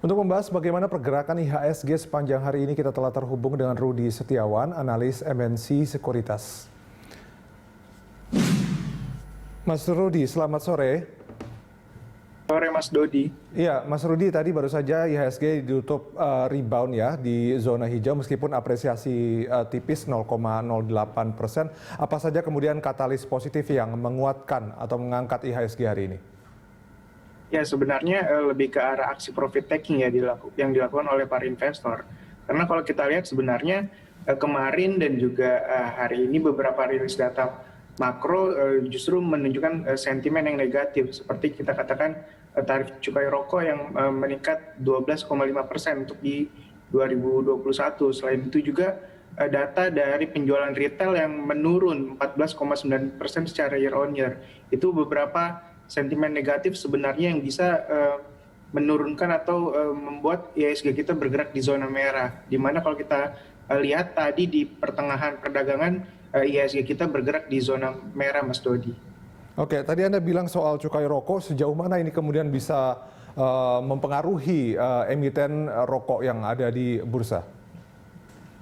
Untuk membahas bagaimana pergerakan IHSG sepanjang hari ini, kita telah terhubung dengan Rudi Setiawan, analis MNC Sekuritas. Mas Rudi, selamat sore. Sore Mas Dodi. Iya, Mas Rudi, tadi baru saja IHSG ditutup rebound ya di zona hijau meskipun apresiasi tipis 0,08%. Apa saja kemudian katalis positif yang menguatkan atau mengangkat IHSG hari ini? Ya sebenarnya lebih ke arah aksi profit taking ya yang dilakukan oleh para investor. Karena kalau kita lihat sebenarnya kemarin dan juga hari ini beberapa rilis data makro justru menunjukkan sentimen yang negatif. Seperti kita katakan tarif cukai rokok yang meningkat 12,5% untuk di 2021. Selain itu juga data dari penjualan retail yang menurun 14,9% secara year on year. Itu beberapa sentimen negatif sebenarnya yang bisa menurunkan atau membuat IHSG kita bergerak di zona merah. Dimana kalau kita lihat tadi di pertengahan perdagangan IHSG kita bergerak di zona merah, Mas Dodi. Oke, tadi Anda bilang soal cukai rokok, sejauh mana ini kemudian bisa mempengaruhi emiten rokok yang ada di bursa?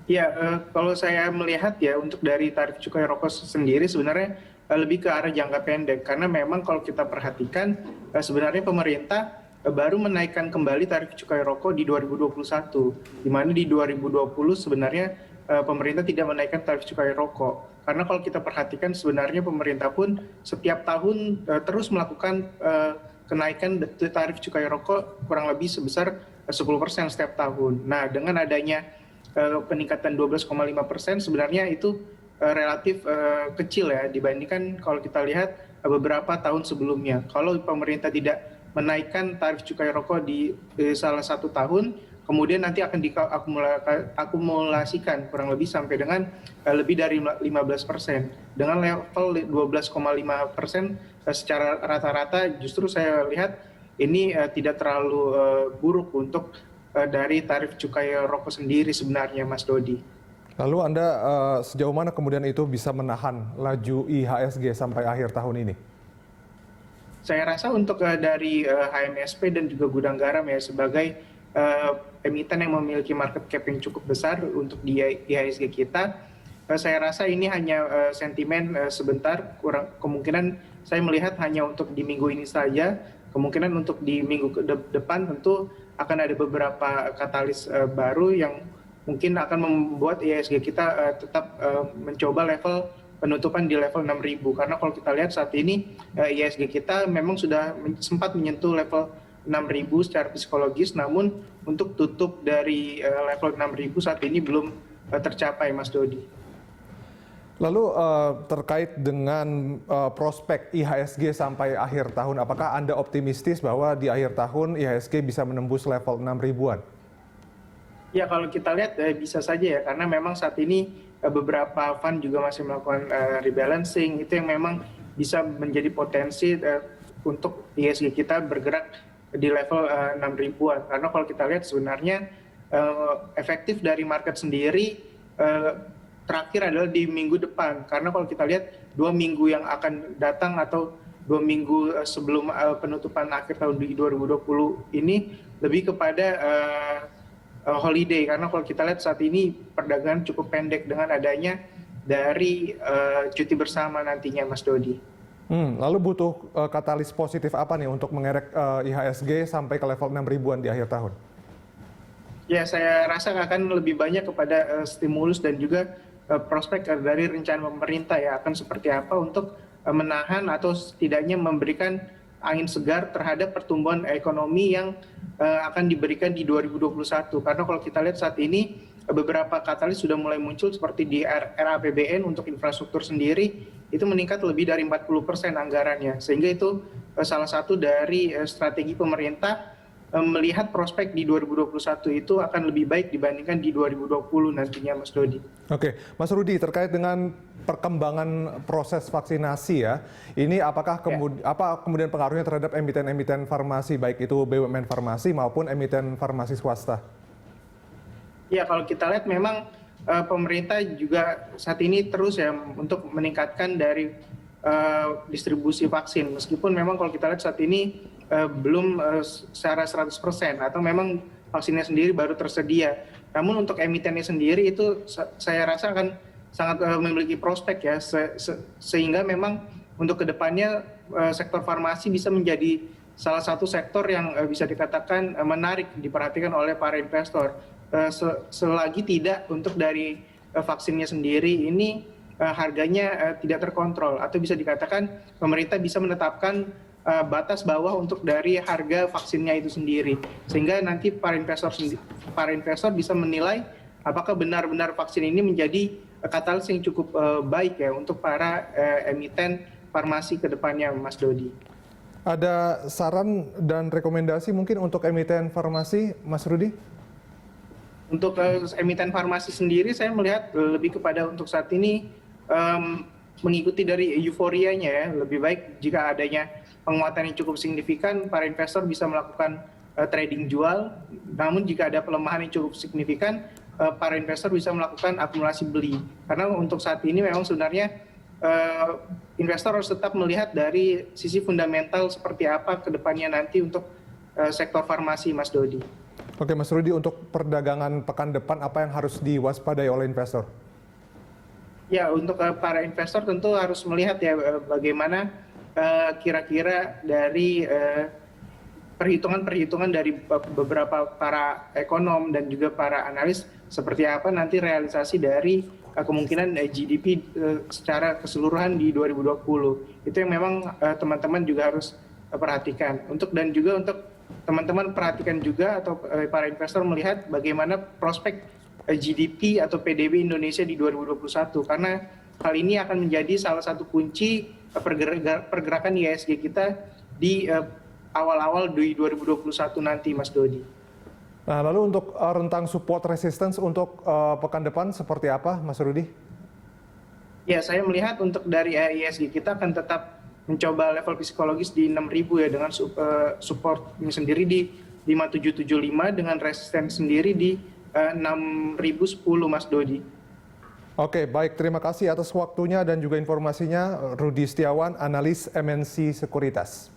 Ya, kalau saya melihat ya untuk dari tarif cukai rokok sendiri sebenarnya lebih ke arah jangka pendek. Karena memang kalau kita perhatikan sebenarnya pemerintah baru menaikkan kembali tarif cukai rokok di 2021. Di mana di 2020 sebenarnya pemerintah tidak menaikkan tarif cukai rokok. Karena kalau kita perhatikan sebenarnya pemerintah pun setiap tahun terus melakukan kenaikan tarif cukai rokok kurang lebih sebesar 10% setiap tahun. Nah, dengan adanya peningkatan 12,5% sebenarnya itu relatif kecil ya dibandingkan kalau kita lihat beberapa tahun sebelumnya. Kalau pemerintah tidak menaikkan tarif cukai rokok di salah satu tahun, kemudian nanti akan diakumulasikan kurang lebih sampai dengan lebih dari 15%. Dengan level 12,5% secara rata-rata justru saya lihat ini tidak terlalu buruk untuk dari tarif cukai rokok sendiri sebenarnya, Mas Dodi. Lalu Anda sejauh mana kemudian itu bisa menahan laju IHSG sampai akhir tahun ini? Saya rasa untuk dari HMSP dan juga Gudang Garam ya sebagai emiten yang memiliki market cap yang cukup besar untuk di IHSG kita, saya rasa ini hanya sentimen sebentar, kemungkinan saya melihat hanya untuk di minggu ini saja, kemungkinan untuk di minggu depan tentu akan ada beberapa katalis baru yang mungkin akan membuat IHSG kita tetap mencoba level penutupan di level 6.000. Karena kalau kita lihat saat ini IHSG kita memang sudah sempat menyentuh level 6.000 secara psikologis, namun untuk tutup dari level 6.000 saat ini belum tercapai, Mas Dodi. Lalu terkait dengan prospek IHSG sampai akhir tahun, apakah Anda optimistis bahwa di akhir tahun IHSG bisa menembus level 6.000-an? Ya, kalau kita lihat bisa saja ya, karena memang saat ini beberapa fund juga masih melakukan rebalancing, itu yang memang bisa menjadi potensi untuk IHSG kita bergerak di level 6.000-an. Karena kalau kita lihat sebenarnya efektif dari market sendiri terakhir adalah di minggu depan. Karena kalau kita lihat 2 minggu yang akan datang atau 2 minggu sebelum penutupan akhir tahun 2020 ini lebih kepada holiday. Karena kalau kita lihat saat ini perdagangan cukup pendek dengan adanya dari cuti bersama nantinya, Mas Dodi. Lalu butuh katalis positif apa nih untuk mengerek IHSG sampai ke level 6.000-an di akhir tahun? Ya, saya rasa akan lebih banyak kepada stimulus dan juga prospek dari rencana pemerintah ya akan seperti apa untuk menahan atau setidaknya memberikan angin segar terhadap pertumbuhan ekonomi yang akan diberikan di 2021. Karena kalau kita lihat saat ini beberapa katalis sudah mulai muncul seperti di RAPBN untuk infrastruktur sendiri itu meningkat lebih dari 40% anggarannya. Sehingga itu salah satu dari strategi pemerintah melihat prospek di 2021 itu akan lebih baik dibandingkan di 2020 nantinya, Mas Dodi. Oke, Mas Rudi, terkait dengan perkembangan proses vaksinasi ya, ini apakah apa kemudian pengaruhnya terhadap emiten-emiten farmasi, baik itu BUMN farmasi maupun emiten farmasi swasta? Ya, kalau kita lihat memang pemerintah juga saat ini terus ya untuk meningkatkan dari distribusi vaksin. Meskipun memang kalau kita lihat saat ini belum secara 100% atau memang vaksinnya sendiri baru tersedia. Namun untuk emitennya sendiri itu saya rasa akan sangat memiliki prospek ya, sehingga memang untuk kedepannya sektor farmasi bisa menjadi salah satu sektor yang bisa dikatakan menarik diperhatikan oleh para investor. Selagi tidak untuk dari vaksinnya sendiri ini harganya tidak terkontrol, atau bisa dikatakan pemerintah bisa menetapkan batas bawah untuk dari harga vaksinnya itu sendiri, sehingga nanti para investor bisa menilai apakah benar-benar vaksin ini menjadi katalis yang cukup baik ya untuk para emiten farmasi ke depannya, Mas Dodi. Ada saran dan rekomendasi mungkin untuk emiten farmasi, Mas Rudi? Untuk emiten farmasi sendiri, saya melihat lebih kepada untuk saat ini mengikuti dari euforianya ya. Lebih baik jika adanya penguatan yang cukup signifikan, para investor bisa melakukan trading jual. Namun jika ada pelemahan yang cukup signifikan, para investor bisa melakukan akumulasi beli. Karena untuk saat ini memang sebenarnya investor harus tetap melihat dari sisi fundamental seperti apa ke depannya nanti untuk sektor farmasi, Mas Dodi. Oke, Mas Rudi, untuk perdagangan pekan depan apa yang harus diwaspadai oleh investor? Ya, untuk para investor tentu harus melihat ya bagaimana kira-kira dari perhitungan-perhitungan dari beberapa para ekonom dan juga para analis seperti apa nanti realisasi dari kemungkinan GDP secara keseluruhan di 2020. Itu yang memang teman-teman juga harus perhatikan. Dan juga untuk teman-teman perhatikan juga atau para investor melihat bagaimana prospek GDP atau PDB Indonesia di 2021, karena hal ini akan menjadi salah satu kunci pergerakan IHSG kita di awal-awal di 2021 nanti, Mas Dodi. Nah, lalu untuk rentang support resistance untuk pekan depan seperti apa, Mas Rudi? Ya, saya melihat untuk dari IHSG kita akan tetap mencoba level psikologis di 6.000 ya, dengan supportnya sendiri di 5.775 dengan resisten sendiri di 6.010, Mas Dodi. Oke, baik. Terima kasih atas waktunya dan juga informasinya, Rudi Setiawan, analis MNC Sekuritas.